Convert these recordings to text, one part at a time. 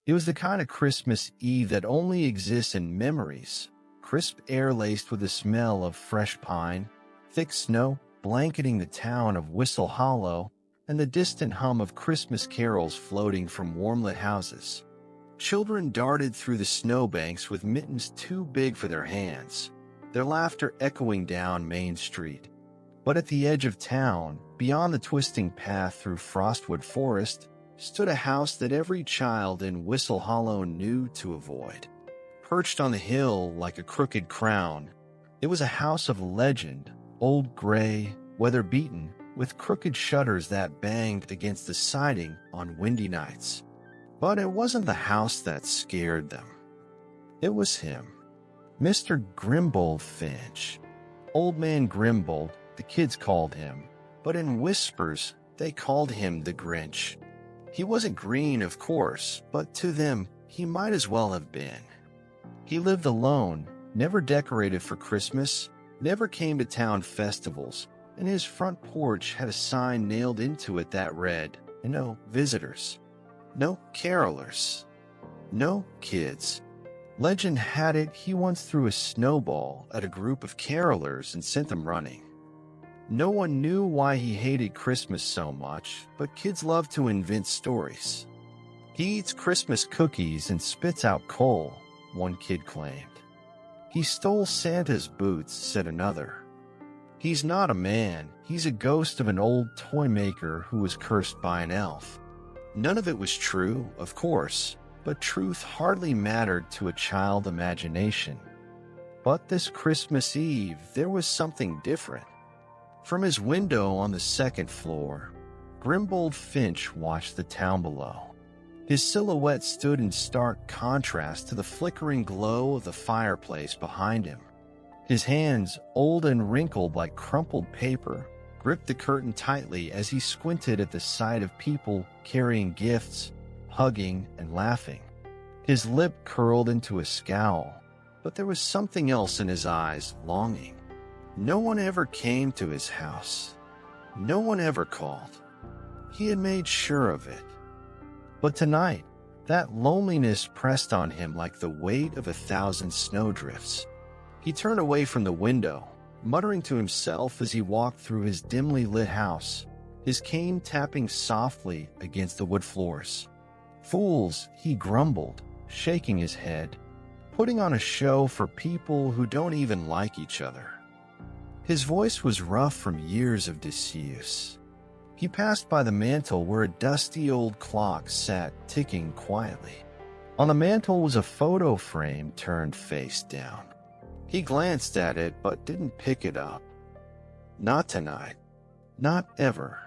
It was the kind of Christmas Eve that only exists in memories. Crisp air laced with the smell of fresh pine, thick snow blanketing the town of Whistle Hollow, and the distant hum of Christmas carols floating from warm-lit houses. Children darted through the snowbanks with mittens too big for their hands, their laughter echoing down Main Street. But at the edge of town, beyond the twisting path through Frostwood Forest, stood a house that every child in Whistle Hollow knew to avoid. Perched on the hill like a crooked crown, it was a house of legend, old gray, weather-beaten, with crooked shutters that banged against the siding on windy nights. But it wasn't the house that scared them. It was him, Mr. Grimbold Finch. Old Man Grimbold, the kids called him, but in whispers they called him the Grinch. He wasn't green, of course, but to them he might as well have been. He lived alone, never decorated for Christmas, never came to town festivals, and his front porch had a sign nailed into it that read, "No visitors, no carolers, no kids." Legend had it he once threw a snowball at a group of carolers and sent them running. No one knew why he hated Christmas so much, but kids love to invent stories. "He eats Christmas cookies and spits out coal," one kid claimed. "He stole Santa's boots," said another. "He's not a man, he's a ghost of an old toy maker who was cursed by an elf." None of it was true, of course, but truth hardly mattered to a child imagination. But this Christmas Eve, there was something different. From his window on the second floor, Grimbold Finch watched the town below. His silhouette stood in stark contrast to the flickering glow of the fireplace behind him. His hands, old and wrinkled like crumpled paper, gripped the curtain tightly as he squinted at the sight of people carrying gifts, hugging, and laughing. His lip curled into a scowl, but there was something else in his eyes, longing. No one ever came to his house. No one ever called. He had made sure of it. But tonight, that loneliness pressed on him like the weight of 1,000 snowdrifts. He turned away from the window, muttering to himself as he walked through his dimly lit house, his cane tapping softly against the wood floors. "Fools," he grumbled, shaking his head, "putting on a show for people who don't even like each other." His voice was rough from years of disuse. He passed by the mantel where a dusty old clock sat ticking quietly. On the mantel was a photo frame turned face down. He glanced at it but didn't pick it up. Not tonight. Not ever.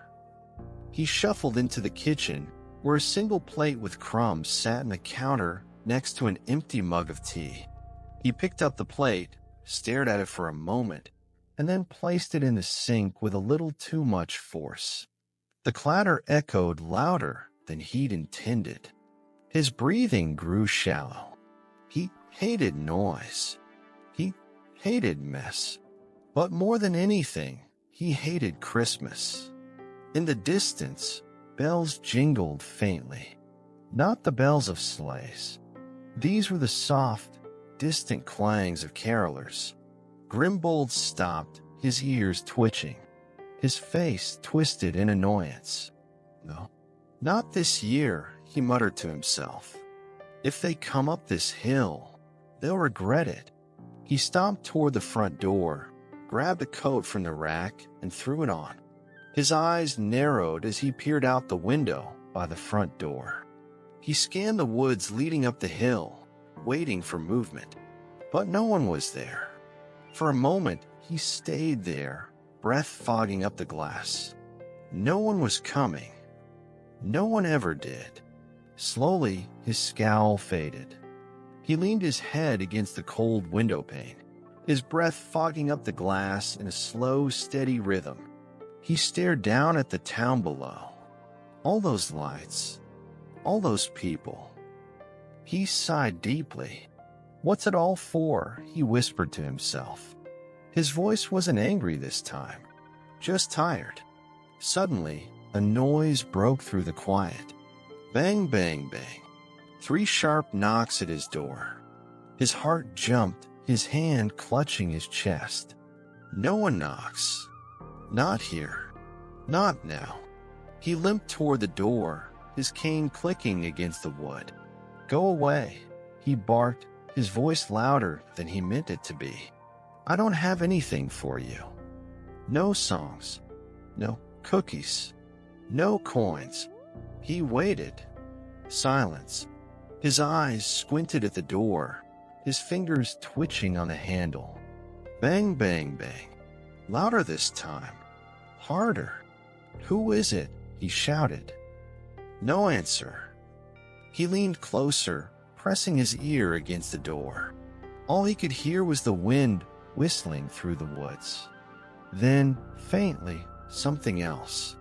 He shuffled into the kitchen, where a single plate with crumbs sat on the counter next to an empty mug of tea. He picked up the plate, stared at it for a moment, and then placed it in the sink with a little too much force. The clatter echoed louder than he'd intended. His breathing grew shallow. He hated noise. He hated mess. But more than anything, he hated Christmas. In the distance, bells jingled faintly. Not the bells of sleighs. These were the soft, distant clangs of carolers. Grimbold stopped, his ears twitching, his face twisted in annoyance. "No, not this year," he muttered to himself. "If they come up this hill, they'll regret it." He stomped toward the front door, grabbed a coat from the rack, and threw it on. His eyes narrowed as he peered out the window by the front door. He scanned the woods leading up the hill, waiting for movement. But no one was there. For a moment, he stayed there, breath fogging up the glass. No one was coming. No one ever did. Slowly, his scowl faded. He leaned his head against the cold window pane, his breath fogging up the glass in a slow, steady rhythm. He stared down at the town below. All those lights, all those people. He sighed deeply. "What's it all for?" he whispered to himself. His voice wasn't angry this time, just tired. Suddenly, a noise broke through the quiet. Bang, bang, bang. 3 sharp knocks at his door. His heart jumped, his hand clutching his chest. No one knocks. Not here. Not now. He limped toward the door, his cane clicking against the wood. "Go away," he barked, his voice louder than he meant it to be. "I don't have anything for you. No songs. No cookies. No coins." He waited. Silence. His eyes squinted at the door, his fingers twitching on the handle. Bang, bang, bang. Louder this time. Harder. "Who is it?" he shouted. No answer. He leaned closer, pressing his ear against the door. All he could hear was the wind whistling through the woods. Then, faintly, something else.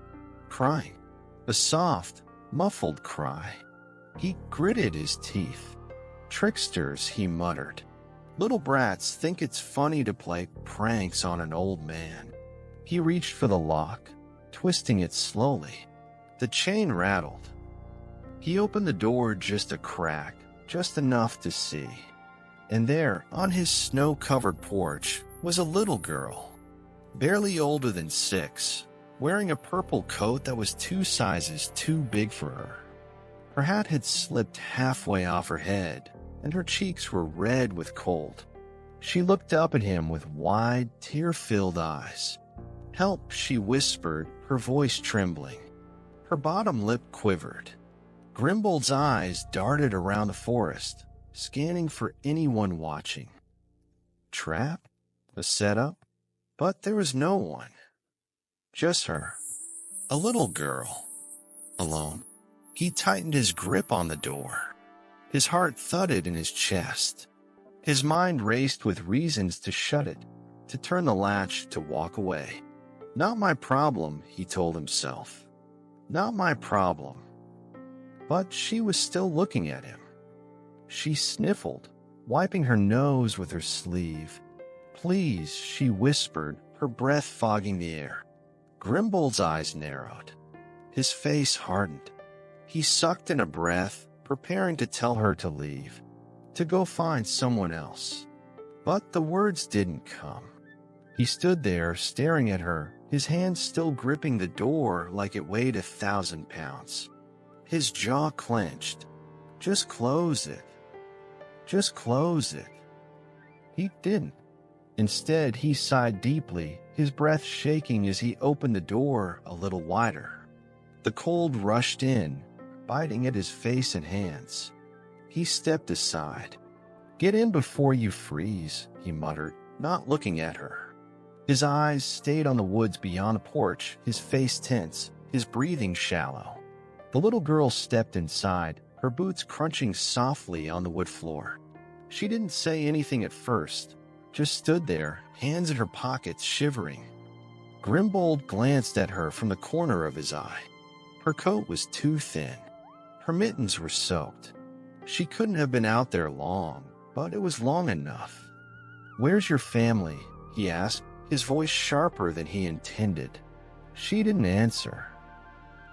Crying. A soft, muffled cry. He gritted his teeth. "Tricksters," he muttered. "Little brats think it's funny to play pranks on an old man." He reached for the lock, twisting it slowly. The chain rattled. He opened the door just a crack, just enough to see. And there, on his snow-covered porch, was a little girl, barely older than 6, wearing a purple coat that was 2 sizes too big for her. Her hat had slipped halfway off her head, and her cheeks were red with cold. She looked up at him with wide, tear-filled eyes. "Help," she whispered, her voice trembling. Her bottom lip quivered. Grimbold's eyes darted around the forest, scanning for anyone watching. Trap? A setup? But there was no one. Just her. A little girl. Alone. He tightened his grip on the door. His heart thudded in his chest. His mind raced with reasons to shut it, to turn the latch, to walk away. Not my problem, he told himself. Not my problem. But she was still looking at him. She sniffled, wiping her nose with her sleeve. "Please," she whispered, her breath fogging the air. Grimbold's eyes narrowed. His face hardened. He sucked in a breath, preparing to tell her to leave, to go find someone else. But the words didn't come. He stood there, staring at her, his hand still gripping the door like it weighed 1,000 pounds. His jaw clenched. "Just close it. Just close it." He didn't. Instead, he sighed deeply, his breath shaking as he opened the door a little wider. The cold rushed in, biting at his face and hands. He stepped aside. "Get in before you freeze," he muttered, not looking at her. His eyes stayed on the woods beyond the porch, his face tense, his breathing shallow. The little girl stepped inside, her boots crunching softly on the wood floor. She didn't say anything at first, just stood there, hands in her pockets, shivering. Grimbold glanced at her from the corner of his eye. Her coat was too thin. Her mittens were soaked. She couldn't have been out there long, but it was long enough. "Where's your family?" he asked, his voice sharper than he intended. She didn't answer.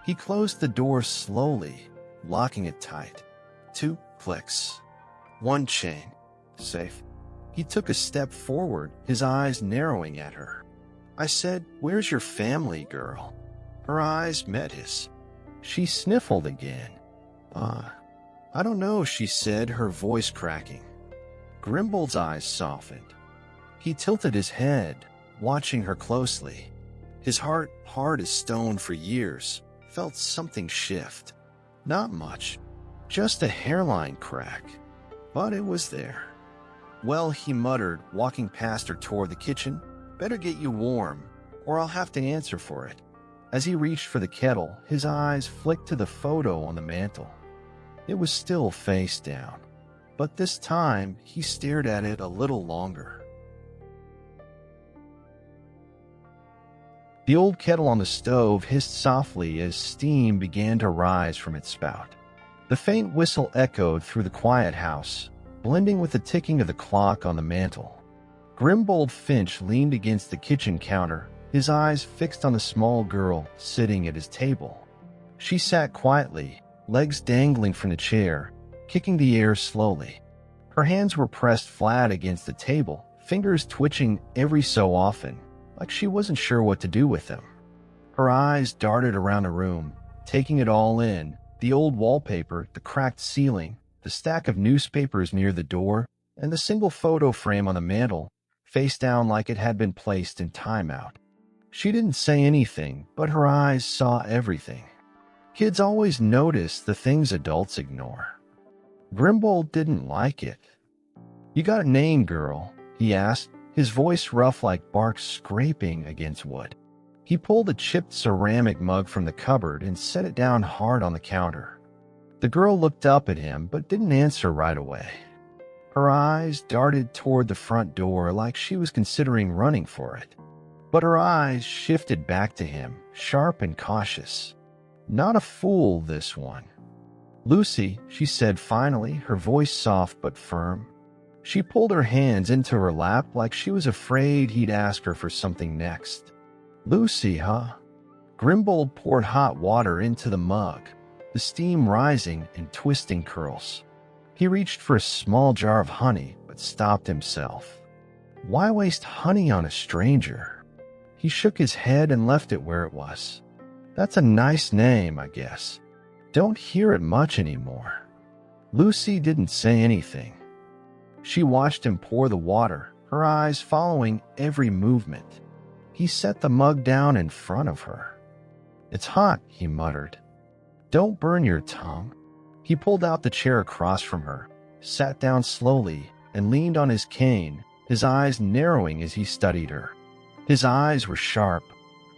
He closed the door slowly, locking it tight. 2 clicks. 1 chain. Safe. He took a step forward, his eyes narrowing at her. "I said, where's your family, girl?" Her eyes met his. She sniffled again. I don't know," she said, her voice cracking. Grimbold's eyes softened. He tilted his head, watching her closely. His heart, hard as stone for years, felt something shift. Not much, just a hairline crack. But it was there. "Well," he muttered, walking past her toward the kitchen, "better get you warm, or I'll have to answer for it." As he reached for the kettle, his eyes flicked to the photo on the mantel. It was still face down, but this time he stared at it a little longer. The old kettle on the stove hissed softly as steam began to rise from its spout. The faint whistle echoed through the quiet house, blending with the ticking of the clock on the mantel. Grimbold Finch leaned against the kitchen counter, his eyes fixed on the small girl sitting at his table. She sat quietly, legs dangling from the chair, kicking the air slowly. Her hands were pressed flat against the table, fingers twitching every so often, like she wasn't sure what to do with them. Her eyes darted around the room, taking it all in: the old wallpaper, the cracked ceiling, the stack of newspapers near the door, and the single photo frame on the mantel, face down like it had been placed in timeout. She didn't say anything, but her eyes saw everything. Kids always notice the things adults ignore. Grimbold didn't like it. "You got a name, girl?" he asked, his voice rough like bark scraping against wood. He pulled a chipped ceramic mug from the cupboard and set it down hard on the counter. The girl looked up at him but didn't answer right away. Her eyes darted toward the front door like she was considering running for it. But her eyes shifted back to him, sharp and cautious. Not a fool, this one. "Lucy," she said finally, her voice soft but firm. She pulled her hands into her lap like she was afraid he'd ask her for something next. "Lucy, huh?" Grimbold poured hot water into the mug, the steam rising in twisting curls. He reached for a small jar of honey, but stopped himself. Why waste honey on a stranger? He shook his head and left it where it was. "That's a nice name, I guess. Don't hear it much anymore." Lucy didn't say anything. She watched him pour the water, her eyes following every movement. He set the mug down in front of her. "It's hot," he muttered. "Don't burn your tongue." He pulled out the chair across from her, sat down slowly, and leaned on his cane, his eyes narrowing as he studied her. His eyes were sharp,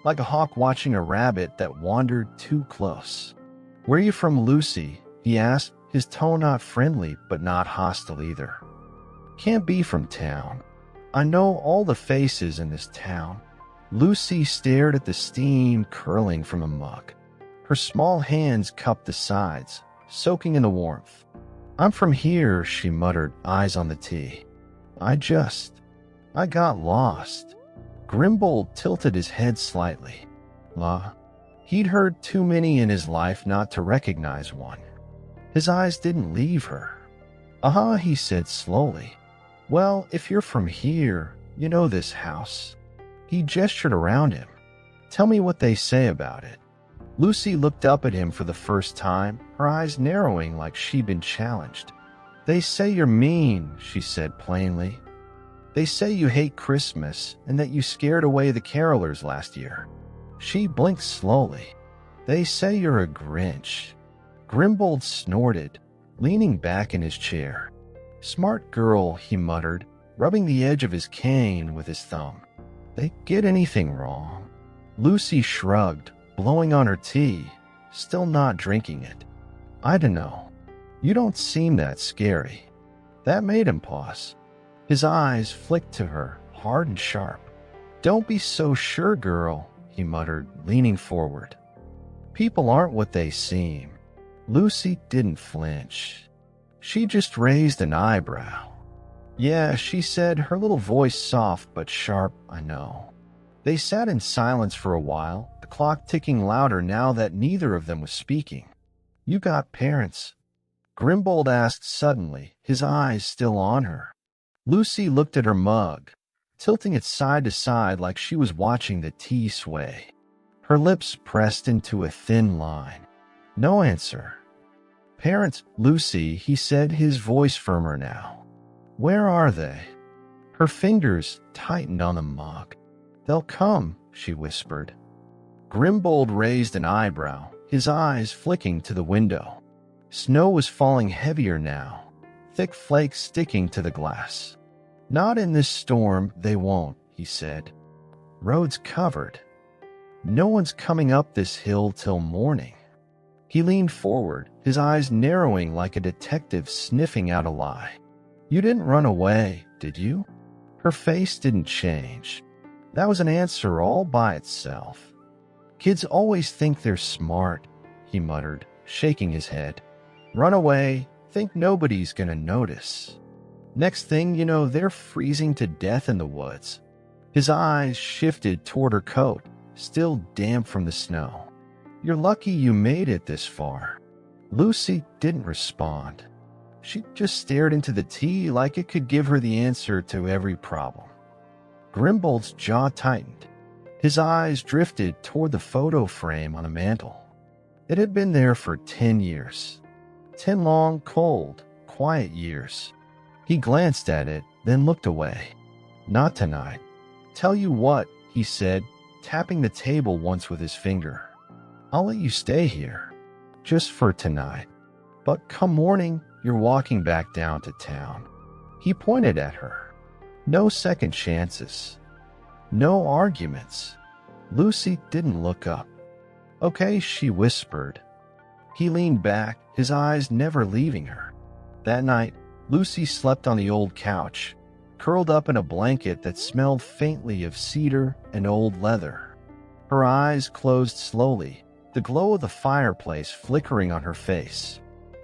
like a hawk watching a rabbit that wandered too close. "Where are you from, Lucy?" he asked, his tone not friendly but not hostile either. "Can't be from town. I know all the faces in this town." Lucy stared at the steam curling from the mug. Her small hands cupped the sides, soaking in the warmth. "I'm from here," she muttered, eyes on the tea. I got lost." Grimbold tilted his head slightly. He'd heard too many in his life not to recognize one. His eyes didn't leave her. He said slowly. "Well, if you're from here, you know this house." He gestured around him. "Tell me what they say about it." Lucy looked up at him for the first time, her eyes narrowing like she'd been challenged. "They say you're mean," she said plainly. "They say you hate Christmas and that you scared away the carolers last year." She blinked slowly. "They say you're a Grinch." Grimbold snorted, leaning back in his chair. "Smart girl," he muttered, rubbing the edge of his cane with his thumb. "They get anything wrong." Lucy shrugged, blowing on her tea, still not drinking it. "I dunno. You don't seem that scary." That made him pause. His eyes flicked to her, hard and sharp. "Don't be so sure, girl," he muttered, leaning forward. "People aren't what they seem." Lucy didn't flinch. She just raised an eyebrow. "Yeah," she said, her little voice soft but sharp. "I know." They sat in silence for a while, the clock ticking louder now that neither of them was speaking. "You got parents?" Grimbold asked suddenly, his eyes still on her. Lucy looked at her mug, tilting it side to side like she was watching the tea sway. Her lips pressed into a thin line. "No answer." "Parents, Lucy," he said, his voice firmer now. "Where are they?" Her fingers tightened on the mug. "They'll come," she whispered. Grimbold raised an eyebrow, his eyes flicking to the window. Snow was falling heavier now, thick flakes sticking to the glass. "Not in this storm, they won't," he said. "Road's covered. No one's coming up this hill till morning." He leaned forward, his eyes narrowing like a detective sniffing out a lie. "You didn't run away, did you?" Her face didn't change. That was an answer all by itself. "Kids always think they're smart," he muttered, shaking his head. "Run away, think nobody's gonna notice. Next thing you know, they're freezing to death in the woods." His eyes shifted toward her coat, still damp from the snow. "You're lucky you made it this far." Lucy didn't respond. She just stared into the tea like it could give her the answer to every problem. Grimbold's jaw tightened. His eyes drifted toward the photo frame on the mantel. It had been there for 10 years. 10 long, cold, quiet years. He glanced at it, then looked away. Not tonight. Tell you what, he said, tapping the table once with his finger. I'll let you stay here, just for tonight. But come morning, you're walking back down to town. He pointed at her. No second chances. No arguments. Lucy didn't look up. Okay, she whispered. He leaned back, his eyes never leaving her. That night, Lucy slept on the old couch, curled up in a blanket that smelled faintly of cedar and old leather. Her eyes closed slowly, the glow of the fireplace flickering on her face.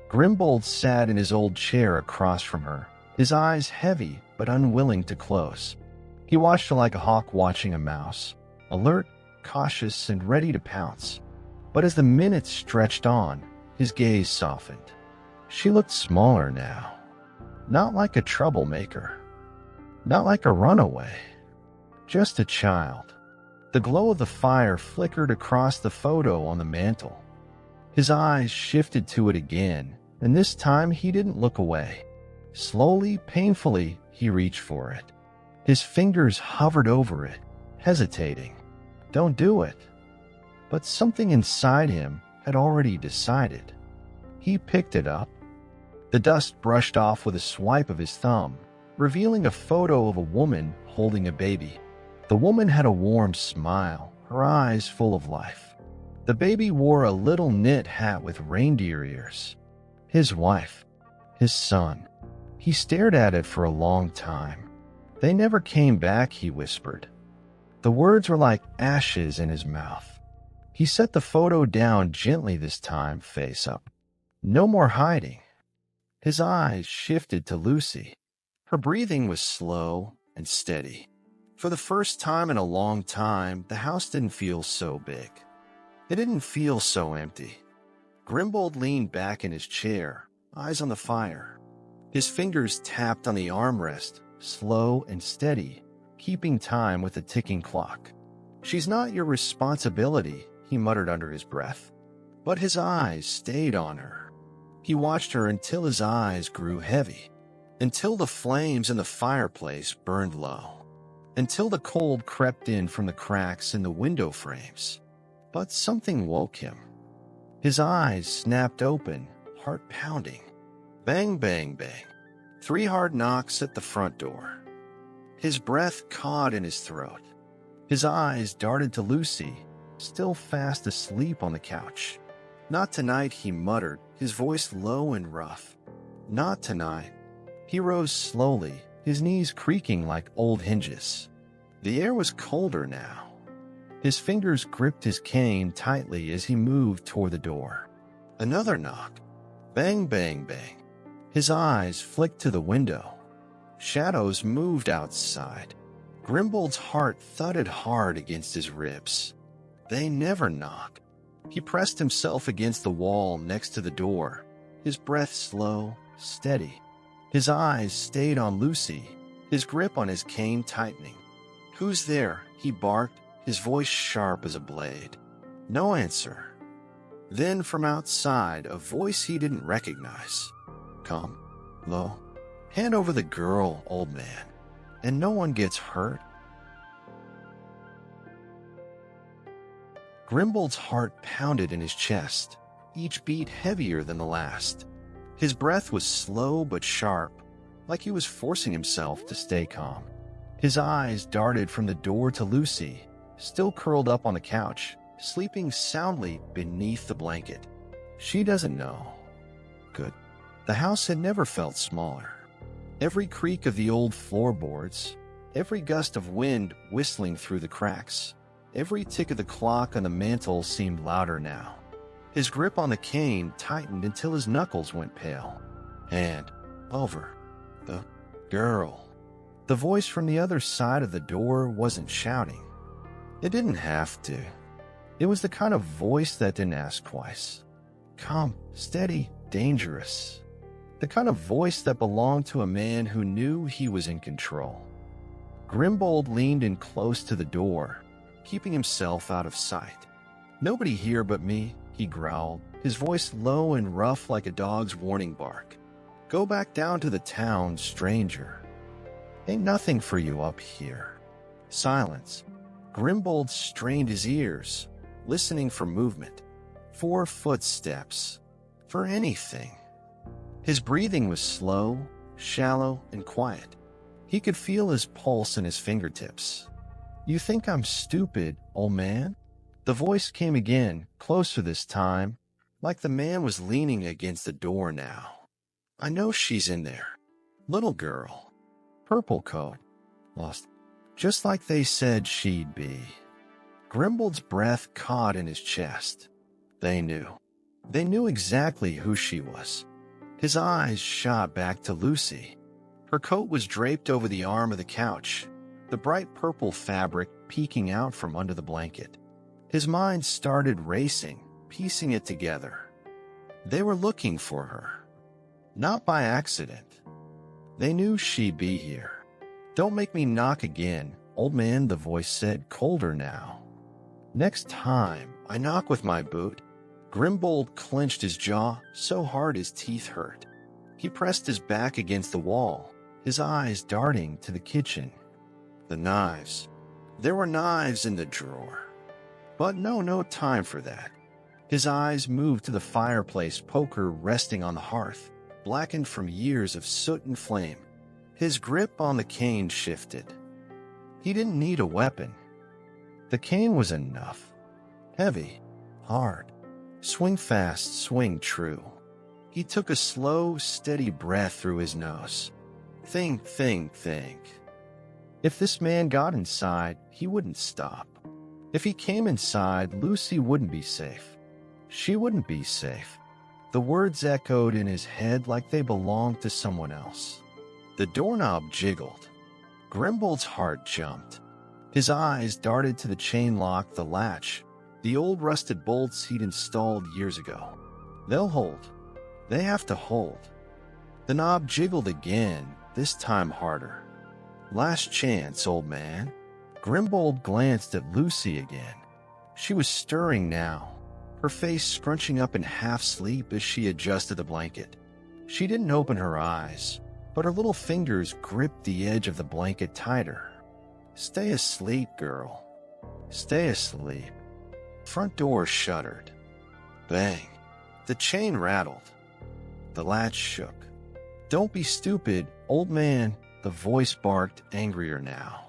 Grimbold sat in his old chair across from her, his eyes heavy but unwilling to close. He watched her like a hawk watching a mouse, alert, cautious, and ready to pounce. But as the minutes stretched on, his gaze softened. She looked smaller now. Not like a troublemaker. Not like a runaway. Just a child. The glow of the fire flickered across the photo on the mantel. His eyes shifted to it again, and this time he didn't look away. Slowly, painfully, he reached for it. His fingers hovered over it, hesitating. Don't do it. But something inside him had already decided. He picked it up. The dust brushed off with a swipe of his thumb, revealing a photo of a woman holding a baby. The woman had a warm smile, her eyes full of life. The baby wore a little knit hat with reindeer ears. His wife. His son. He stared at it for a long time. They never came back, he whispered. The words were like ashes in his mouth. He set the photo down gently this time, face up. No more hiding. His eyes shifted to Lucy. Her breathing was slow and steady. For the first time in a long time, the house didn't feel so big. It didn't feel so empty. Grimbold leaned back in his chair, eyes on the fire. His fingers tapped on the armrest, slow and steady, keeping time with the ticking clock. She's not your responsibility, he muttered under his breath. But his eyes stayed on her. He watched her until his eyes grew heavy, until the flames in the fireplace burned low, until the cold crept in from the cracks in the window frames. But something woke him. His eyes snapped open, heart pounding. Bang, bang, bang. 3 hard knocks at the front door. His breath caught in his throat. His eyes darted to Lucy, still fast asleep on the couch. Not tonight, he muttered, his voice low and rough. Not tonight. He rose slowly, his knees creaking like old hinges. The air was colder now. His fingers gripped his cane tightly as he moved toward the door. Another knock. Bang, bang, bang. His eyes flicked to the window. Shadows moved outside. Grimbold's heart thudded hard against his ribs. They never knock. He pressed himself against the wall next to the door, his breath slow, steady. His eyes stayed on Lucy, his grip on his cane tightening. Who's there? He barked, his voice sharp as a blade. No answer. Then from outside, a voice he didn't recognize. Come, low. Hand over the girl, old man, and no one gets hurt. Grimbold's heart pounded in his chest, each beat heavier than the last. His breath was slow but sharp, like he was forcing himself to stay calm. His eyes darted from the door to Lucy, still curled up on the couch, sleeping soundly beneath the blanket. She doesn't know. Good. The house had never felt smaller. Every creak of the old floorboards, every gust of wind whistling through the cracks, every tick of the clock on the mantel seemed louder now. His grip on the cane tightened until his knuckles went pale. Hand over the girl. The voice from the other side of the door wasn't shouting. It didn't have to. It was the kind of voice that didn't ask twice. Calm, steady, dangerous. the kind of voice that belonged to a man who knew he was in control. Grimbold leaned in close to the door, keeping himself out of sight. "Nobody here but me," he growled, his voice low and rough like a dog's warning bark. "Go back down to the town, stranger. Ain't nothing for you up here." Silence. Grimbold strained his ears, listening for movement, for footsteps, for anything. His breathing was slow, shallow, and quiet. He could feel his pulse in his fingertips. "You think I'm stupid, old man?" The voice came again, closer this time, like the man was leaning against the door now. "I know she's in there. Little girl. Purple coat. Lost. Just like they said she'd be." Grimbold's breath caught in his chest. They knew. They knew exactly who she was. His eyes shot back to Lucy. Her coat was draped over the arm of the couch, the bright purple fabric peeking out from under the blanket. His mind started racing, piecing it together. They were looking for her. Not by accident. They knew she'd be here. "Don't make me knock again, old man," the voice said, colder now. "Next time I knock with my boot." Grimbold clenched his jaw so hard his teeth hurt. He pressed his back against the wall, his eyes darting to the kitchen. The knives. There were knives in the drawer. But no time for that. His eyes moved to the fireplace poker resting on the hearth, blackened from years of soot and flame. His grip on the cane shifted. He didn't need a weapon. The cane was enough. Heavy, hard. Swing fast, swing true. He took a slow, steady breath through his nose. Think. If this man got inside, he wouldn't stop. If he came inside, Lucy wouldn't be safe. She wouldn't be safe. The words echoed in his head like they belonged to someone else. The doorknob jiggled. Grimbold's heart jumped. His eyes darted to the chain lock, the latch, the old rusted bolts he'd installed years ago. They'll hold. They have to hold. The knob jiggled again, this time harder. "Last chance, old man." Grimbold glanced at Lucy again. She was stirring now, her face scrunching up in half-sleep as she adjusted the blanket. She didn't open her eyes, but her little fingers gripped the edge of the blanket tighter. "Stay asleep, girl. Stay asleep." Front door shuddered. Bang. The chain rattled. The latch shook. "Don't be stupid, old man," the voice barked, angrier now.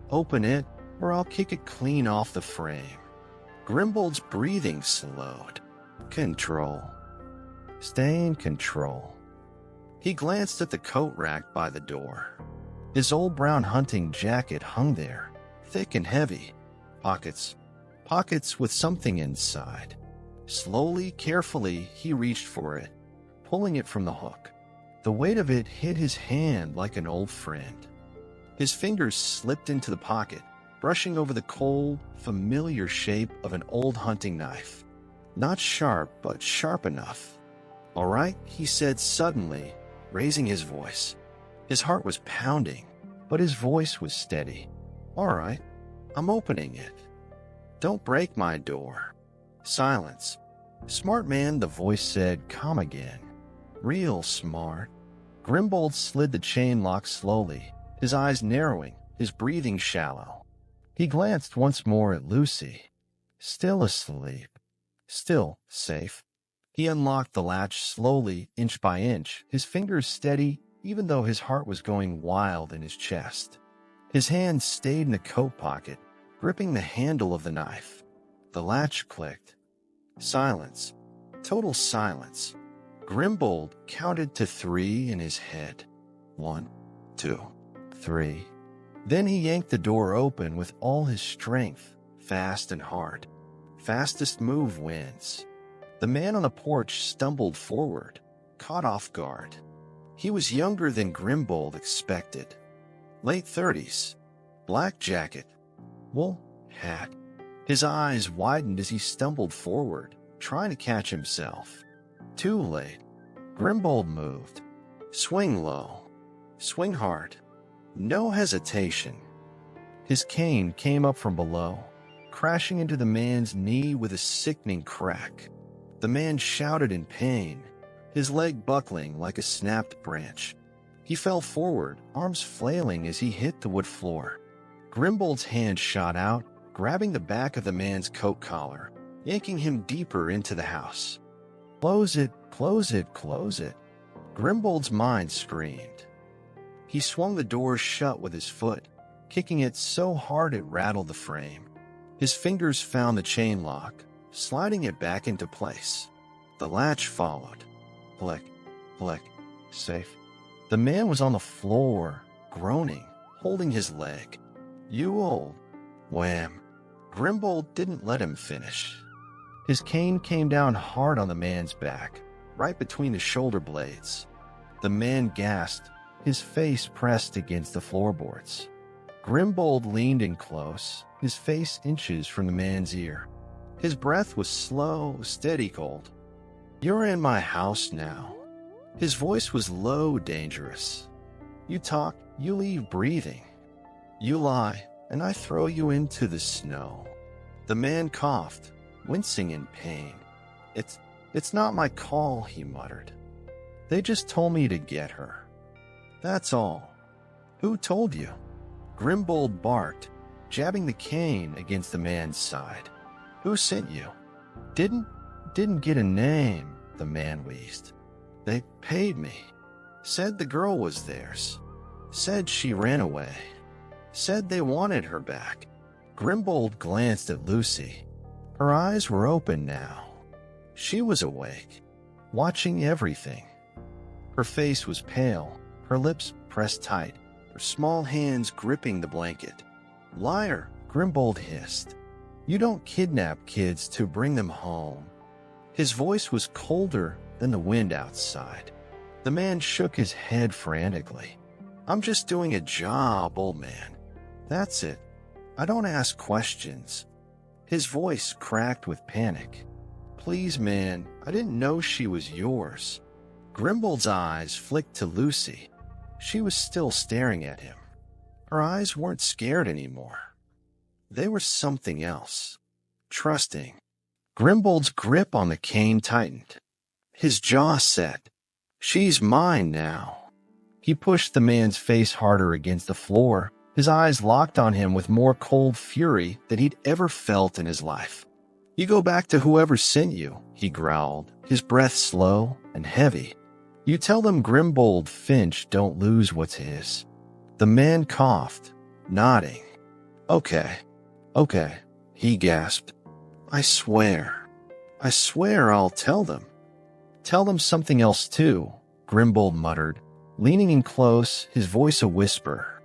"Open it, or I'll kick it clean off the frame." Grimbold's breathing slowed. Control. Stay in control. He glanced at the coat rack by the door. His old brown hunting jacket hung there, thick and heavy. Pockets with something inside. Slowly, carefully, he reached for it, pulling it from the hook. The weight of it hit his hand like an old friend. His fingers slipped into the pocket, brushing over the cold, familiar shape of an old hunting knife. Not sharp, but sharp enough. "All right," he said suddenly, raising his voice. His heart was pounding, but his voice was steady. "All right, I'm opening it. Don't break my door." Silence. "Smart man," the voice said, calm again. "Real smart." Grimbold slid the chain lock slowly, his eyes narrowing, his breathing shallow. He glanced once more at Lucy. Still asleep. Still safe. He unlocked the latch slowly, inch by inch, his fingers steady, even though his heart was going wild in his chest. His hand stayed in the coat pocket, gripping the handle of the knife. The latch clicked. Silence. Total silence. Grimbold counted to 3 in his head. 1, 2, 3. Then he yanked the door open with all his strength, fast and hard. Fastest move wins. The man on the porch stumbled forward, caught off guard. He was younger than Grimbold expected. Late 30s. Black jacket. Wool hat. His eyes widened as he stumbled forward, trying to catch himself. Too late. Grimbold moved, Swing low. Swing hard. No hesitation. His cane came up from below, crashing into the man's knee with a sickening crack. The man shouted in pain, his leg buckling like a snapped branch. He fell forward, arms flailing as he hit the wood floor. Grimbold's hand shot out, grabbing the back of the man's coat collar, yanking him deeper into the house. Close it, close it, close it. Grimbold's mind screamed. He swung the door shut with his foot, kicking it so hard it rattled the frame. His fingers found the chain lock, sliding it back into place. The latch followed. Click, click, safe. The man was on the floor, groaning, holding his leg. You old. Wham. Grimbold didn't let him finish. His cane came down hard on the man's back, right between the shoulder blades. The man gasped, his face pressed against the floorboards. Grimbold leaned in close, his face inches from the man's ear. His breath was slow, steady cold. You're in my house now. His voice was low, dangerous. You talk, you leave breathing. You lie, and I throw you into the snow. The man coughed, wincing in pain. It's not my call, he muttered. They just told me to get her. That's all. Who told you? Grimbold barked, jabbing the cane against the man's side. Who sent you? Didn't get a name, the man wheezed. They paid me. Said the girl was theirs. Said she ran away. Said they wanted her back. Grimbold glanced at Lucy. Her eyes were open now. She was awake, watching everything. Her face was pale, her lips pressed tight, her small hands gripping the blanket. Liar, Grimbold hissed. You don't kidnap kids to bring them home. His voice was colder than the wind outside. The man shook his head frantically. I'm just doing a job, old man. That's it. I don't ask questions. His voice cracked with panic. Please, man, I didn't know she was yours. Grimbold's eyes flicked to Lucy. She was still staring at him. Her eyes weren't scared anymore. They were something else. Trusting. Grimbold's grip on the cane tightened. His jaw set. She's mine now. He pushed the man's face harder against the floor, his eyes locked on him with more cold fury than he'd ever felt in his life. You go back to whoever sent you, he growled, his breath slow and heavy. You tell them Grimbold Finch don't lose what's his. The man coughed, nodding. Okay, he gasped. I swear I'll tell them. Tell them something else too, Grimbold muttered, leaning in close, his voice a whisper.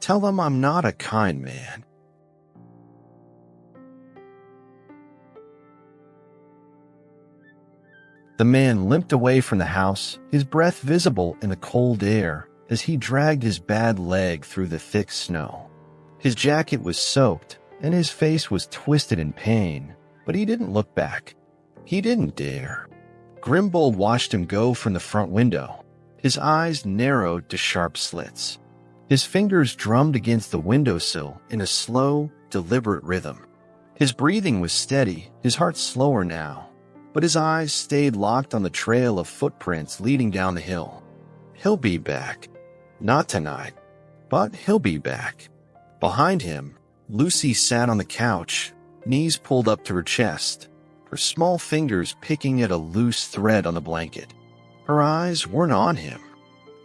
Tell them I'm not a kind man. The man limped away from the house, his breath visible in the cold air as he dragged his bad leg through the thick snow. His jacket was soaked, and his face was twisted in pain, but he didn't look back. He didn't dare. Grimbold watched him go from the front window. His eyes narrowed to sharp slits. His fingers drummed against the windowsill in a slow, deliberate rhythm. His breathing was steady, his heart slower now, but his eyes stayed locked on the trail of footprints leading down the hill. He'll be back. Not tonight, but he'll be back. Behind him, Lucy sat on the couch, knees pulled up to her chest, her small fingers picking at a loose thread on the blanket. Her eyes weren't on him.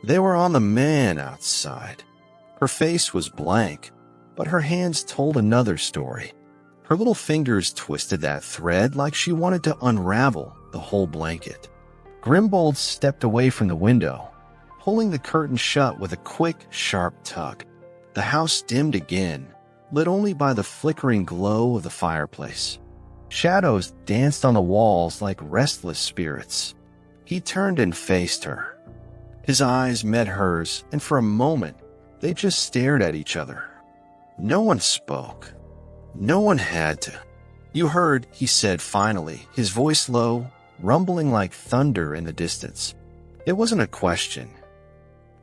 They were on the man outside. Her face was blank, but her hands told another story. Her little fingers twisted that thread like she wanted to unravel the whole blanket. Grimbold stepped away from the window, pulling the curtain shut with a quick, sharp tug. The house dimmed again, lit only by the flickering glow of the fireplace. Shadows danced on the walls like restless spirits. He turned and faced her. His eyes met hers, and for a moment, they just stared at each other. No one spoke. No one had to. You heard, he said finally, his voice low, rumbling like thunder in the distance. It wasn't a question.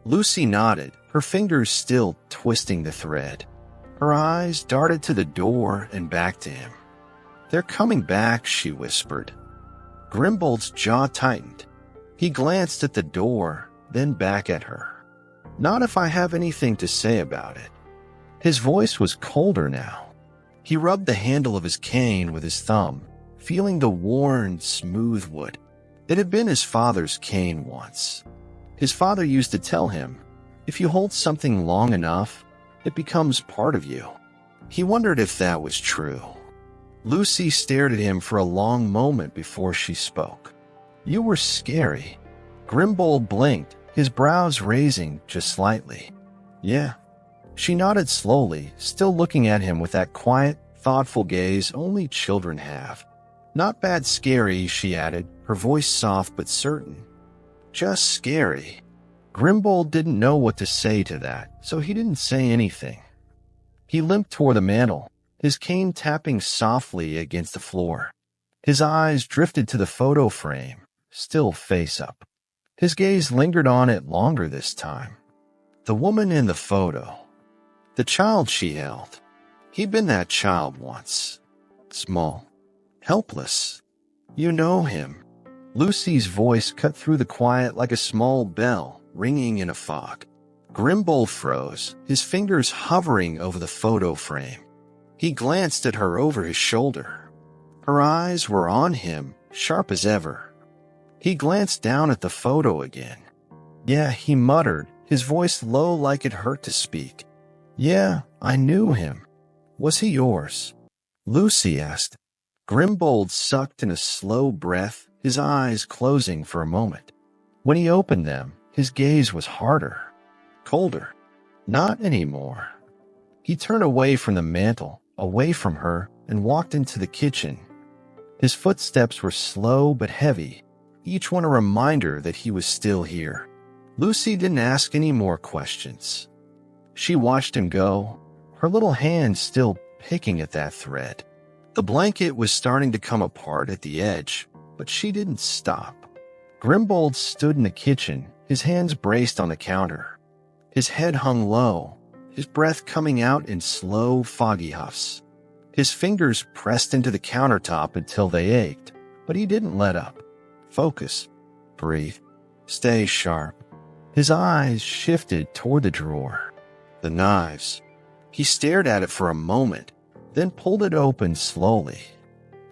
Lucy nodded, her fingers still twisting the thread. Her eyes darted to the door and back to him. "They're coming back," she whispered. Grimbold's jaw tightened. He glanced at the door, then back at her. "Not if I have anything to say about it." His voice was colder now. He rubbed the handle of his cane with his thumb, feeling the worn, smooth wood. It had been his father's cane once. His father used to tell him, if you hold something long enough, it becomes part of you. He wondered if that was true. Lucy stared at him for a long moment before she spoke. "You were scary." Grimbold blinked, his brows raising just slightly. "Yeah." She nodded slowly, still looking at him with that quiet, thoughtful gaze only children have. "Not bad scary," she added, her voice soft but certain. "Just scary." Grimbold didn't know what to say to that, so he didn't say anything. He limped toward the mantel, his cane tapping softly against the floor. His eyes drifted to the photo frame, still face up. His gaze lingered on it longer this time. The woman in the photo. The child she held. He'd been that child once. Small. Helpless. "You know him." Lucy's voice cut through the quiet like a small bell ringing in a fog. Grimbold froze, his fingers hovering over the photo frame. He glanced at her over his shoulder. Her eyes were on him, sharp as ever. He glanced down at the photo again. "Yeah," he muttered, his voice low like it hurt to speak. "Yeah, I knew him. Was he yours?" Lucy asked. Grimbold sucked in a slow breath, his eyes closing for a moment. When he opened them, his gaze was harder, colder. Not anymore. He turned away from the mantel, away from her, and walked into the kitchen. His footsteps were slow but heavy, each one a reminder that he was still here. Lucy didn't ask any more questions. She watched him go, her little hand still picking at that thread. The blanket was starting to come apart at the edge, but she didn't stop. Grimbold stood in the kitchen, his hands braced on the counter. His head hung low, his breath coming out in slow, foggy huffs. His fingers pressed into the countertop until they ached, but he didn't let up. Focus. Breathe. Stay sharp. His eyes shifted toward the drawer. The knives. He stared at it for a moment, then pulled it open slowly.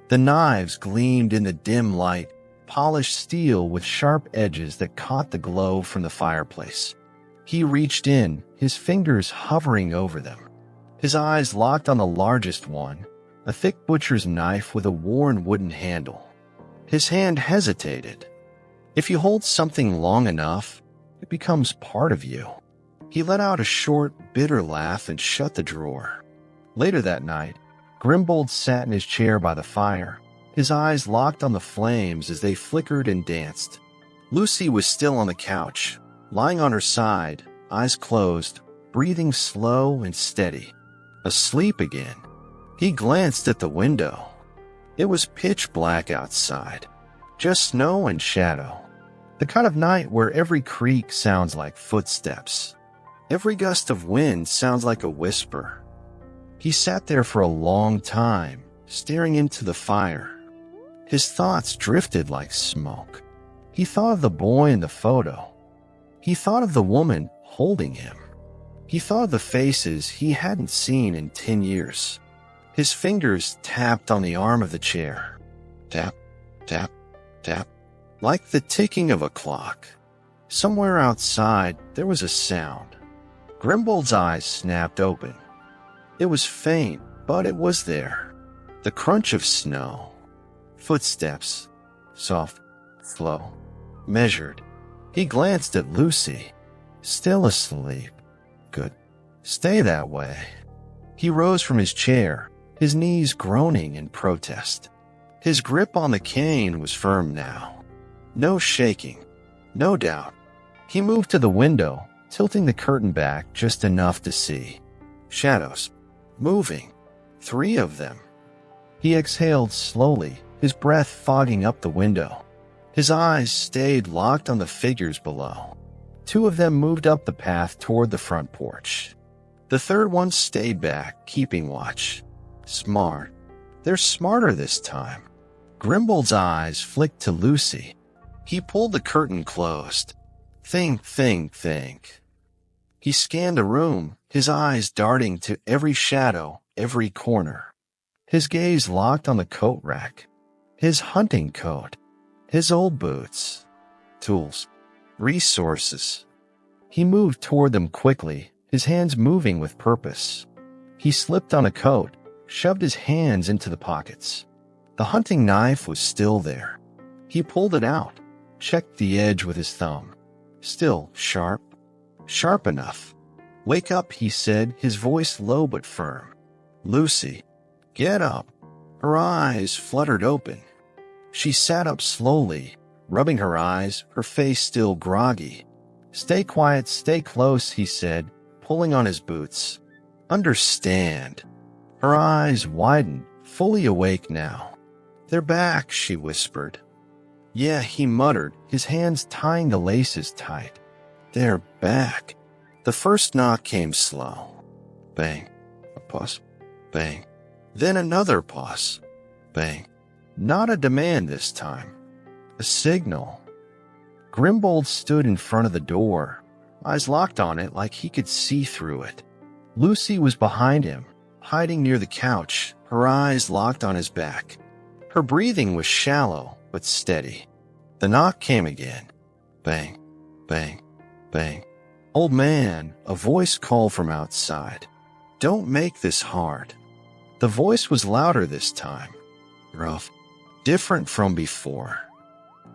The knives gleamed in the dim light, polished steel with sharp edges that caught the glow from the fireplace. He reached in, his fingers hovering over them. His eyes locked on the largest one, a thick butcher's knife with a worn wooden handle. His hand hesitated. If you hold something long enough, it becomes part of you. He let out a short, bitter laugh and shut the drawer. Later that night, Grimbold sat in his chair by the fire, his eyes locked on the flames as they flickered and danced. Lucy was still on the couch, lying on her side, eyes closed, breathing slow and steady. Asleep again. He glanced at the window. It was pitch black outside, just snow and shadow. The kind of night where every creak sounds like footsteps. Every gust of wind sounds like a whisper. He sat there for a long time, staring into the fire. His thoughts drifted like smoke. He thought of the boy in the photo. He thought of the woman holding him. He thought of the faces he hadn't seen in 10 years. His fingers tapped on the arm of the chair. Tap, tap, tap, like the ticking of a clock. Somewhere outside, there was a sound. Grimbold's eyes snapped open. It was faint, but it was there. The crunch of snow. Footsteps. Soft, slow, measured. He glanced at Lucy. Still asleep. Good. Stay that way. He rose from his chair, his knees groaning in protest. His grip on the cane was firm now. No shaking. No doubt. He moved to the window, tilting the curtain back just enough to see. Shadows. Moving. 3 of them. He exhaled slowly, his breath fogging up the window. His eyes stayed locked on the figures below. Two of them moved up the path toward the front porch. The third one stayed back, keeping watch. Smart. They're smarter this time. Grimbold's eyes flicked to Lucy. He pulled the curtain closed. Think. He scanned the room, his eyes darting to every shadow, every corner. His gaze locked on the coat rack. His hunting coat. His old boots. Tools. Resources. He moved toward them quickly, his hands moving with purpose. He slipped on a coat, shoved his hands into the pockets. The hunting knife was still there. He pulled it out, checked the edge with his thumb. Still sharp. Sharp enough. Wake up, he said, his voice low but firm. Lucy, get up. Her eyes fluttered open. She sat up slowly, rubbing her eyes, her face still groggy. Stay quiet, stay close, he said, pulling on his boots. Understand. Her eyes widened, fully awake now. They're back, she whispered. Yeah, he muttered, his hands tying the laces tight. They're back. The first knock came slow. Bang. A pause. Bang. Then another pause. Bang. Not a demand this time. A signal. Grimbold stood in front of the door, eyes locked on it like he could see through it. Lucy was behind him, hiding near the couch, her eyes locked on his back. Her breathing was shallow but steady. The knock came again. Bang, bang, bang. Old man, a voice called from outside. Don't make this hard. The voice was louder this time. Rough. Different from before.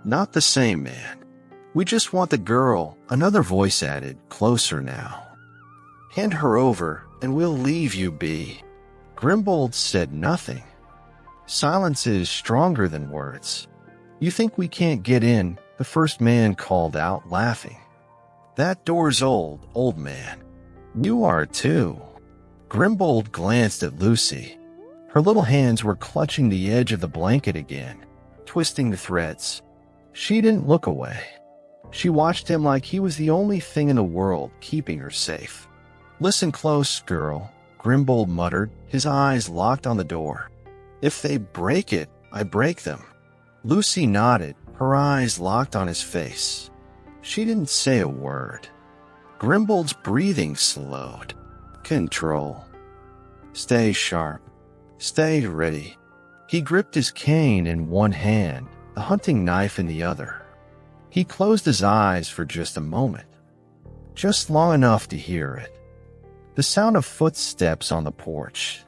Not the same, man. We just want the girl, another voice added, closer now. Hand her over, and we'll leave you be. Grimbold said nothing. Silence is stronger than words. You think we can't get in, the first man called out, laughing. That door's old man. You are too. Grimbold glanced at Lucy. Her little hands were clutching the edge of the blanket again, twisting the threads. She didn't look away. She watched him like he was the only thing in the world keeping her safe. Listen close, girl, Grimbold muttered, his eyes locked on the door. If they break it, I break them. Lucy nodded, her eyes locked on his face. She didn't say a word. Grimbold's breathing slowed. Control. Stay sharp. Stay ready. He gripped his cane in one hand, the hunting knife in the other. He closed his eyes for just a moment, just long enough to hear it. The sound of footsteps on the porch.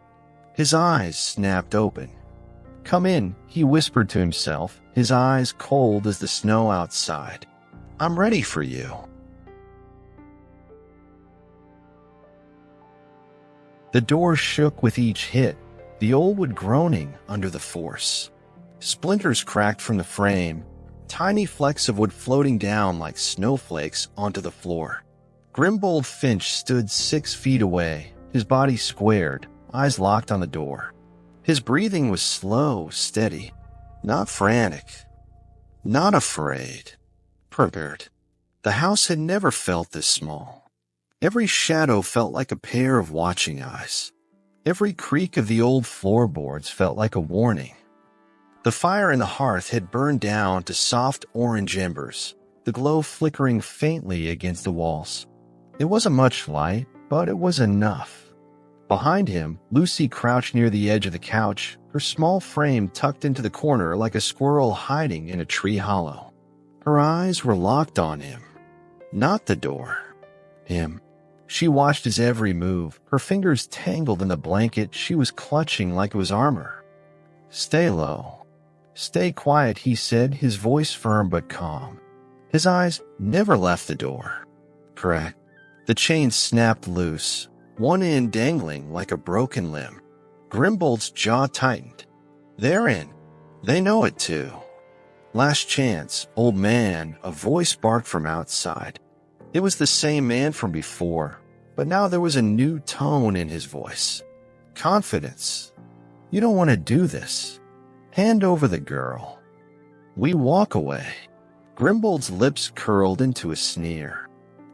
His eyes snapped open. Come in, he whispered to himself, his eyes cold as the snow outside. I'm ready for you. The door shook with each hit, the old wood groaning under the force. Splinters cracked from the frame, tiny flecks of wood floating down like snowflakes onto the floor. Grimbold Finch stood 6 feet away, his body squared, eyes locked on the door. His breathing was slow, steady, not frantic, not afraid, prepared. The house had never felt this small. Every shadow felt like a pair of watching eyes. Every creak of the old floorboards felt like a warning. The fire in the hearth had burned down to soft orange embers, the glow flickering faintly against the walls. It wasn't much light, but it was enough. Behind him, Lucy crouched near the edge of the couch, her small frame tucked into the corner like a squirrel hiding in a tree hollow. Her eyes were locked on him. Not the door. Him. She watched his every move, her fingers tangled in the blanket she was clutching like it was armor. Stay low. Stay quiet, he said, his voice firm but calm. His eyes never left the door. Correct. The chain snapped loose, one end dangling like a broken limb. Grimbold's jaw tightened. They're in. They know it too. Last chance, old man, a voice barked from outside. It was the same man from before, but now there was a new tone in his voice. Confidence. You don't want to do this. Hand over the girl. We walk away. Grimbold's lips curled into a sneer.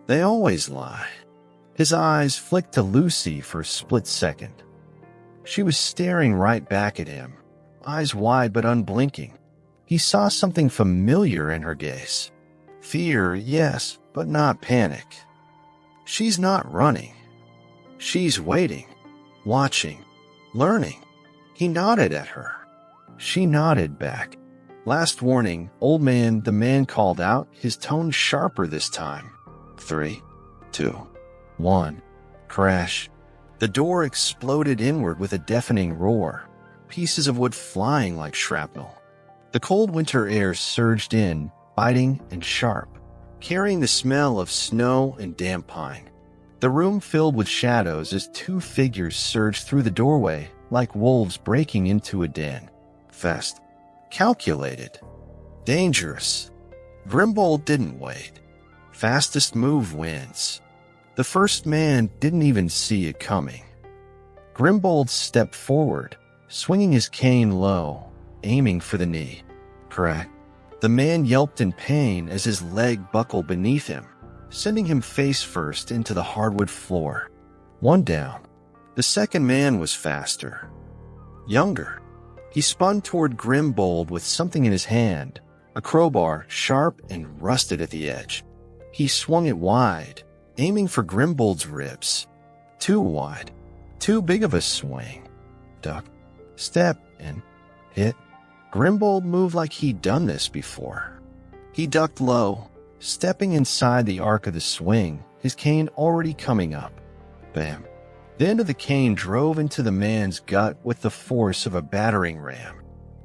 They always lie. His eyes flicked to Lucy for a split second. She was staring right back at him, eyes wide but unblinking. He saw something familiar in her gaze. Fear, yes, but not panic. She's not running. She's waiting, watching, learning. He nodded at her. She nodded back. Last warning, old man, the man called out, his tone sharper this time. 3, 2, 1. Crash. The door exploded inward with a deafening roar, pieces of wood flying like shrapnel. The cold winter air surged in, biting and sharp, carrying the smell of snow and damp pine. The room filled with shadows as two figures surged through the doorway like wolves breaking into a den. Fast, calculated, dangerous. Grimbold didn't wait. Fastest move wins. The first man didn't even see it coming. Grimbold stepped forward, swinging his cane low, aiming for the knee. Crack. The man yelped in pain as his leg buckled beneath him, sending him face first into the hardwood floor. One down. The second man was faster. Younger. He spun toward Grimbold with something in his hand, a crowbar sharp and rusted at the edge. He swung it wide, aiming for Grimbold's ribs. Too wide. Too big of a swing. Duck. Step and hit. Grimbold moved like he'd done this before. He ducked low, stepping inside the arc of the swing, his cane already coming up. Bam. The end of the cane drove into the man's gut with the force of a battering ram.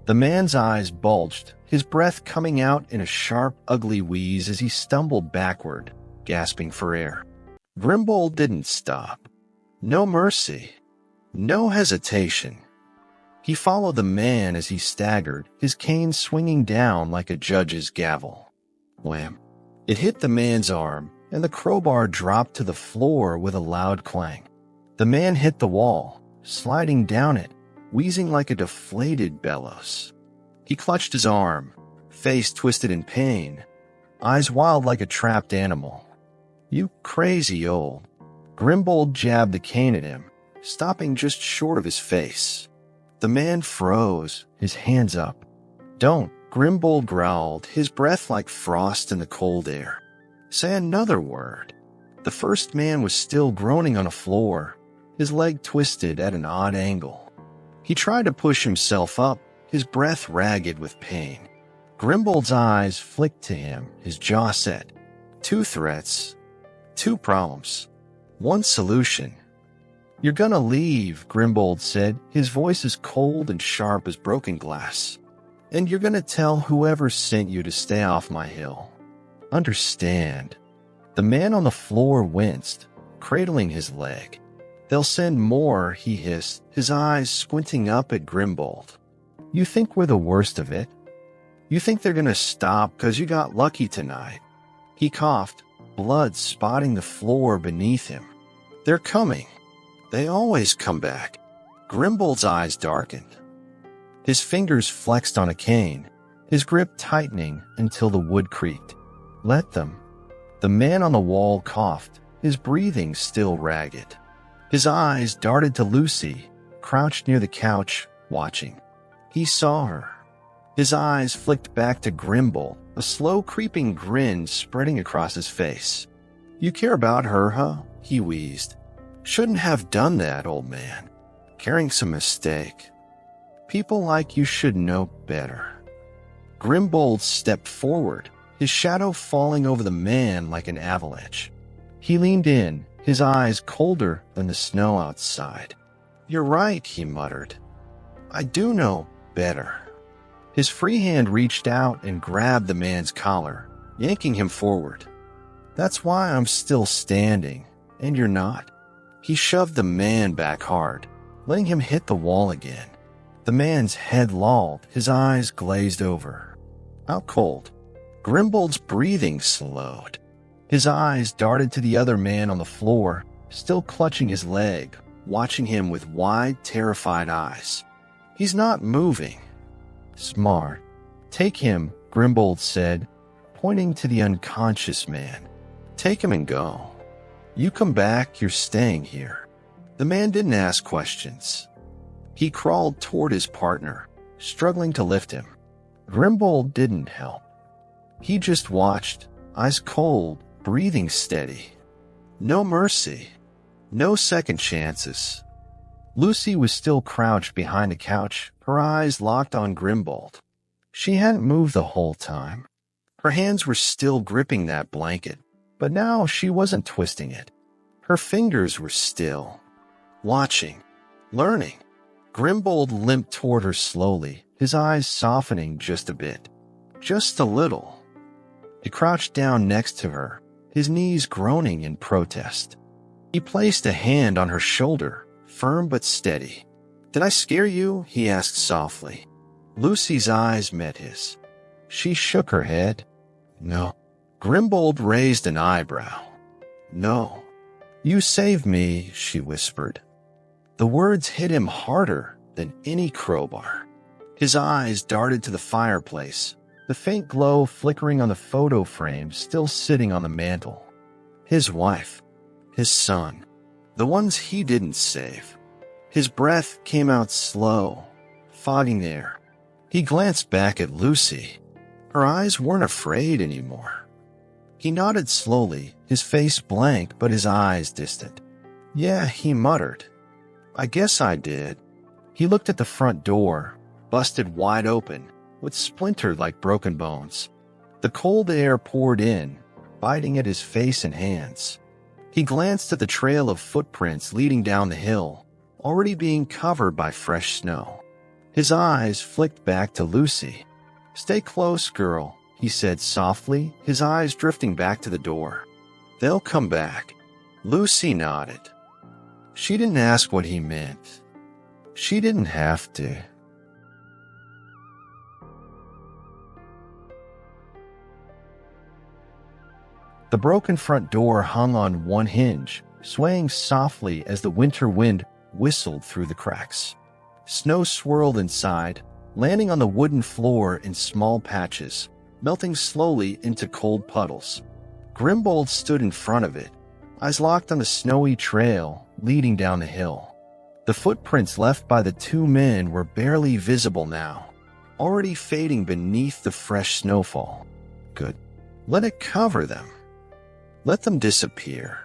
The man's eyes bulged, his breath coming out in a sharp, ugly wheeze as he stumbled backward, gasping for air. Grimbold didn't stop. No mercy. No hesitation. He followed the man as he staggered, his cane swinging down like a judge's gavel. Wham! It hit the man's arm, and the crowbar dropped to the floor with a loud clang. The man hit the wall, sliding down it, wheezing like a deflated bellows. He clutched his arm, face twisted in pain, eyes wild like a trapped animal. You crazy old. Grimbold jabbed the cane at him, stopping just short of his face. The man froze, his hands up. Don't, Grimbold growled, his breath like frost in the cold air. Say another word. The first man was still groaning on the floor, his leg twisted at an odd angle. He tried to push himself up, his breath ragged with pain. Grimbold's eyes flicked to him, his jaw set. 2 threats, 2 problems, 1 solution. You're gonna leave, Grimbold said, his voice as cold and sharp as broken glass. And you're gonna tell whoever sent you to stay off my hill. Understand. The man on the floor winced, cradling his leg. They'll send more, he hissed, his eyes squinting up at Grimbold. You think we're the worst of it? You think they're gonna stop 'cause you got lucky tonight? He coughed, blood spotting the floor beneath him. They're coming. They always come back. Grimbold's eyes darkened. His fingers flexed on a cane, his grip tightening until the wood creaked. Let them. The man on the wall coughed, his breathing still ragged. His eyes darted to Lucy, crouched near the couch, watching. He saw her. His eyes flicked back to Grimbold, a slow creeping grin spreading across his face. You care about her, huh? He wheezed. Shouldn't have done that, old man. Carring's a mistake. People like you should know better. Grimbold stepped forward, his shadow falling over the man like an avalanche. He leaned in, his eyes colder than the snow outside. You're right, he muttered. I do know better. His free hand reached out and grabbed the man's collar, yanking him forward. That's why I'm still standing, and you're not. He shoved the man back hard, letting him hit the wall again. The man's head lolled, his eyes glazed over. Out cold. Grimbold's breathing slowed. His eyes darted to the other man on the floor, still clutching his leg, watching him with wide, terrified eyes. He's not moving. Smart. Take him, Grimbold said, pointing to the unconscious man. Take him and go. You come back, you're staying here." The man didn't ask questions. He crawled toward his partner, struggling to lift him. Grimbold didn't help. He just watched, eyes cold, breathing steady. No mercy. No second chances. Lucy was still crouched behind a couch, her eyes locked on Grimbold. She hadn't moved the whole time. Her hands were still gripping that blanket, but now she wasn't twisting it. Her fingers were still. Watching. Learning. Grimbold limped toward her slowly, his eyes softening just a bit. Just a little. He crouched down next to her, his knees groaning in protest. He placed a hand on her shoulder, firm but steady. "Did I scare you?" he asked softly. Lucy's eyes met his. She shook her head. "No." Grimbold raised an eyebrow. "No." "You saved me," she whispered. The words hit him harder than any crowbar. His eyes darted to the fireplace, the faint glow flickering on the photo frame still sitting on the mantel. His wife, his son, the ones he didn't save. His breath came out slow, fogging the air. He glanced back at Lucy. Her eyes weren't afraid anymore. He nodded slowly, his face blank but his eyes distant. "Yeah," he muttered. "I guess I did." He looked at the front door, busted wide open, with splintered like broken bones. The cold air poured in, biting at his face and hands. He glanced at the trail of footprints leading down the hill, already being covered by fresh snow. His eyes flicked back to Lucy. "Stay close, girl," he said softly, his eyes drifting back to the door. "They'll come back." Lucy nodded. She didn't ask what he meant. She didn't have to. The broken front door hung on one hinge, swaying softly as the winter wind whistled through the cracks. Snow swirled inside, landing on the wooden floor in small patches, melting slowly into cold puddles. Grimbold stood in front of it, eyes locked on the snowy trail leading down the hill. The footprints left by the two men were barely visible now, already fading beneath the fresh snowfall. Good. Let it cover them. Let them disappear.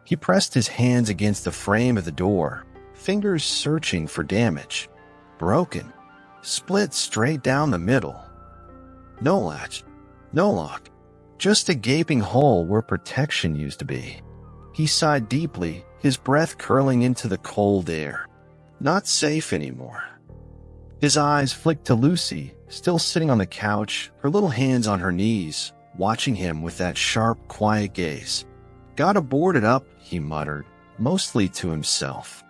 He pressed his hands against the frame of the door, fingers searching for damage. Broken. Split straight down the middle. No latch. No lock. Just a gaping hole where protection used to be. He sighed deeply, his breath curling into the cold air. Not safe anymore. His eyes flicked to Lucy, still sitting on the couch, her little hands on her knees, watching him with that sharp, quiet gaze. "Gotta board it up," he muttered, mostly to himself.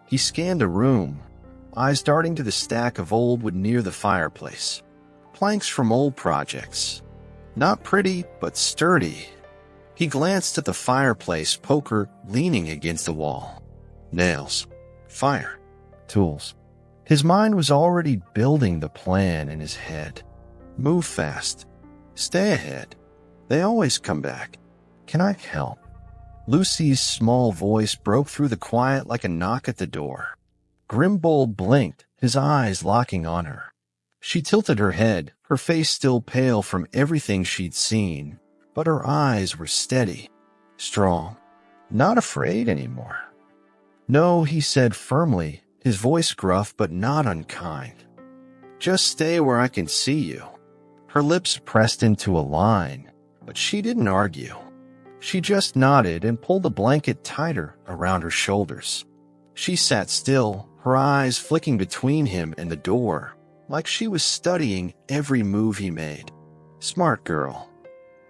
He scanned the room, eyes darting to the stack of old wood near the fireplace. Planks from old projects. Not pretty, but sturdy. He glanced at the fireplace poker leaning against the wall. Nails. Fire. Tools. His mind was already building the plan in his head. Move fast. Stay ahead. They always come back. Can I help? Lucy's small voice broke through the quiet like a knock at the door. Grimbold blinked, his eyes locking on her. She tilted her head, her face still pale from everything she'd seen, but her eyes were steady, strong, not afraid anymore. "No," he said firmly, his voice gruff but not unkind. "Just stay where I can see you." Her lips pressed into a line, but she didn't argue. She just nodded and pulled the blanket tighter around her shoulders. She sat still, her eyes flicking between him and the door, like she was studying every move he made. Smart girl.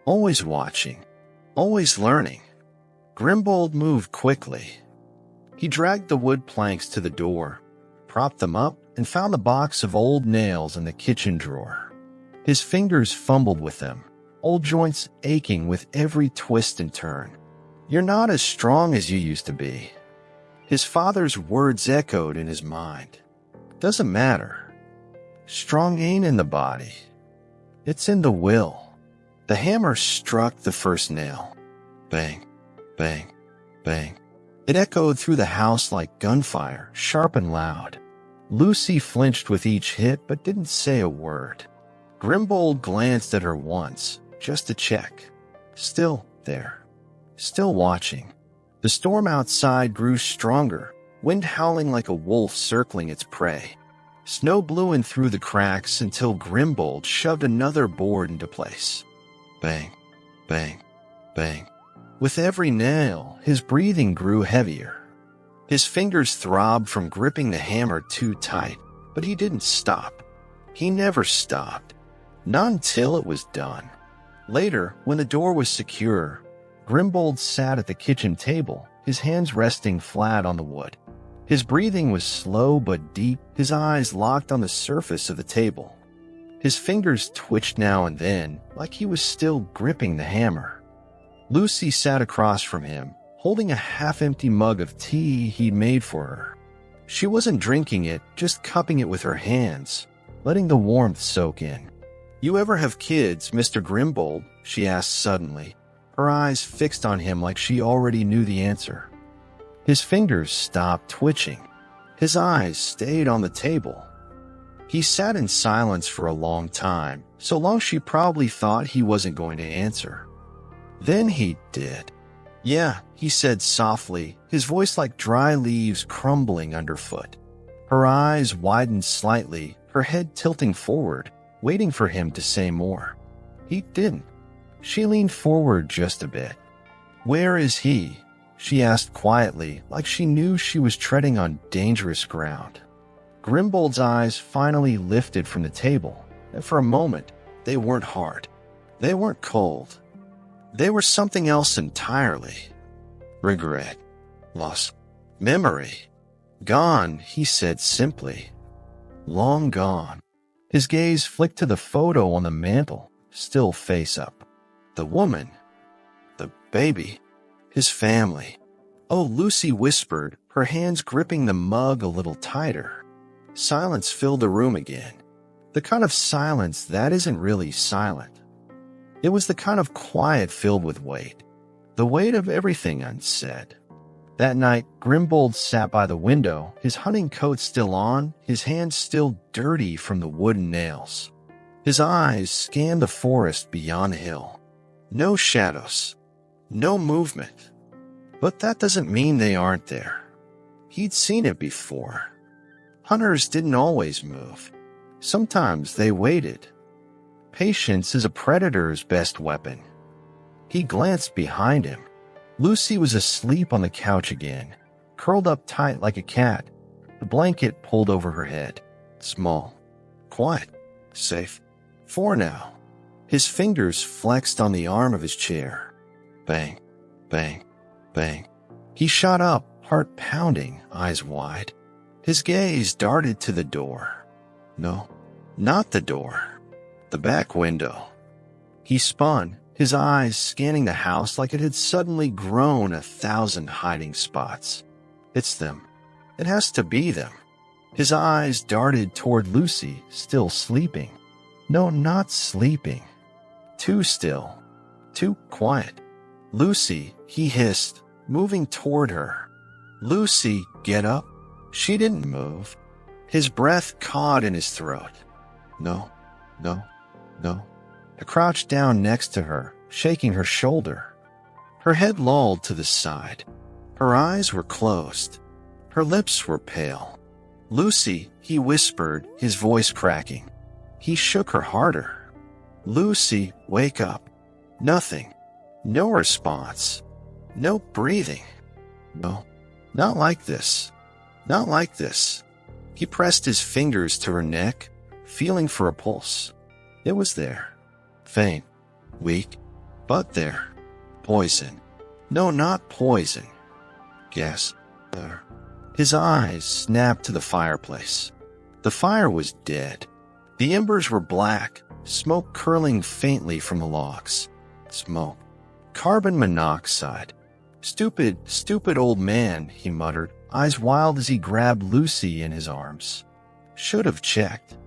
Always watching. Always learning. Grimbold moved quickly. He dragged the wood planks to the door, propped them up, and found the box of old nails in the kitchen drawer. His fingers fumbled with them, old joints aching with every twist and turn. "You're not as strong as you used to be." His father's words echoed in his mind. "Doesn't matter. Strong ain't in the body. It's in the will." The hammer struck the first nail. Bang, bang, bang. It echoed through the house like gunfire, sharp and loud. Lucy flinched with each hit but didn't say a word. Grimbold glanced at her once, just to check. Still there. Still watching. The storm outside grew stronger, wind howling like a wolf circling its prey. Snow blew in through the cracks until Grimbold shoved another board into place. Bang, bang, bang. With every nail, his breathing grew heavier. His fingers throbbed from gripping the hammer too tight, but he didn't stop. He never stopped. Not until it was done. Later, when the door was secure, Grimbold sat at the kitchen table, his hands resting flat on the wood. His breathing was slow but deep, his eyes locked on the surface of the table. His fingers twitched now and then, like he was still gripping the hammer. Lucy sat across from him, holding a half-empty mug of tea he'd made for her. She wasn't drinking it, just cupping it with her hands, letting the warmth soak in. "You ever have kids, Mr. Grimbold?" she asked suddenly, her eyes fixed on him like she already knew the answer. His fingers stopped twitching. His eyes stayed on the table. He sat in silence for a long time, so long she probably thought he wasn't going to answer. Then he did. "Yeah," he said softly, his voice like dry leaves crumbling underfoot. Her eyes widened slightly, her head tilting forward, waiting for him to say more. He didn't. She leaned forward just a bit. "Where is he?" she asked quietly, like she knew she was treading on dangerous ground. Grimbold's eyes finally lifted from the table, and for a moment, they weren't hard. They weren't cold. They were something else entirely. Regret. Lost. Memory. Gone, he said simply. Long gone. His gaze flicked to the photo on the mantel, still face up. The woman. The baby. His family. "Oh," Lucy whispered, her hands gripping the mug a little tighter. Silence filled the room again. The kind of silence that isn't really silent. It was the kind of quiet filled with weight. The weight of everything unsaid. That night, Grimbold sat by the window, his hunting coat still on, his hands still dirty from the wooden nails. His eyes scanned the forest beyond the hill. No shadows. No movement. But that doesn't mean they aren't there. He'd seen it before. Hunters didn't always move. Sometimes they waited. Patience is a predator's best weapon. He glanced behind him. Lucy was asleep on the couch again, curled up tight like a cat, the blanket pulled over her head. Small. Quiet. Safe. For now. His fingers flexed on the arm of his chair. Bang, bang, bang. He shot up, heart pounding, eyes wide. His gaze darted to the door. No, not the door. The back window. He spun, his eyes scanning the house like it had suddenly grown 1,000 hiding spots. It's them. It has to be them. His eyes darted toward Lucy, still sleeping. No, not sleeping. Too still. Too quiet. "Lucy," he hissed, moving toward her. "Lucy, get up." She didn't move. His breath caught in his throat. No, no, no. I crouched down next to her, shaking her shoulder. Her head lolled to the side. Her eyes were closed. Her lips were pale. "Lucy," he whispered, his voice cracking. He shook her harder. "Lucy, wake up." Nothing. No response. No breathing. No, not like this. Not like this. He pressed his fingers to her neck, feeling for a pulse. It was there. Faint. Weak. But there. Poison. No, not poison. Gas. There. His eyes snapped to the fireplace. The fire was dead. The embers were black, smoke curling faintly from the logs. Smoke. Carbon monoxide. "Stupid, stupid old man," he muttered, eyes wild as he grabbed Lucy in his arms. Should have checked.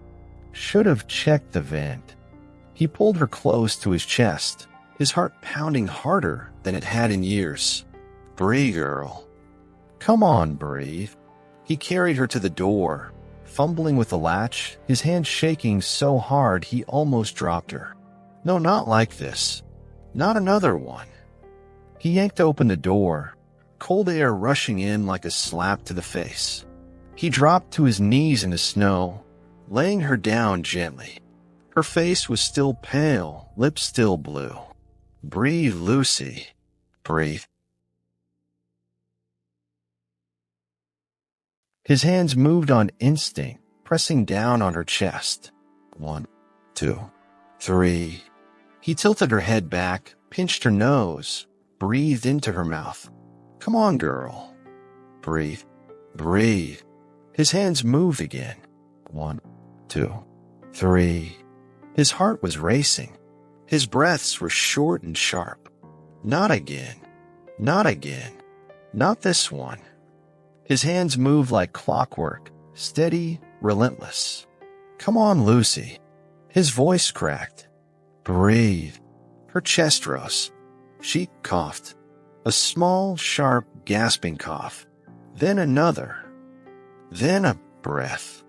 Should have checked the vent. He pulled her close to his chest, his heart pounding harder than it had in years. "Breathe, girl. Come on, breathe." He carried her to the door, fumbling with the latch, his hand shaking so hard he almost dropped her. "No, not like this. Not another one." He yanked open the door, cold air rushing in like a slap to the face. He dropped to his knees in the snow, laying her down gently. Her face was still pale, lips still blue. "Breathe, Lucy. Breathe." His hands moved on instinct, pressing down on her chest. 1, 2, 3. He tilted her head back, pinched her nose, breathed into her mouth. "Come on, girl. Breathe. Breathe." His hands moved again. 1, 2, 3. His heart was racing. His breaths were short and sharp. Not again. Not again. Not this one. His hands moved like clockwork, steady, relentless. "Come on, Lucy." His voice cracked. "Breathe." Her chest rose. She coughed. A small, sharp, gasping cough. Then another. Then a breath.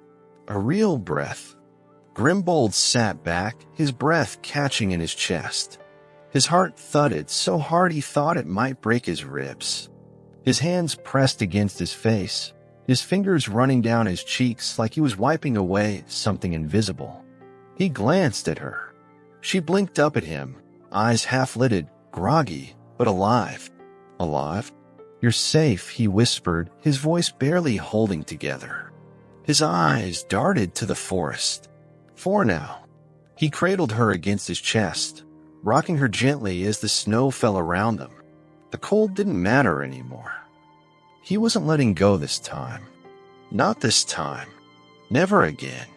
A real breath. Grimbold sat back, his breath catching in his chest. His heart thudded so hard he thought it might break his ribs. His hands pressed against his face, his fingers running down his cheeks like he was wiping away something invisible. He glanced at her. She blinked up at him, eyes half-lidded, groggy, but alive. "Alive?" "You're safe," he whispered, his voice barely holding together. His eyes darted to the forest. "For now." He cradled her against his chest, rocking her gently as the snow fell around them. The cold didn't matter anymore. He wasn't letting go this time. Not this time. Never again.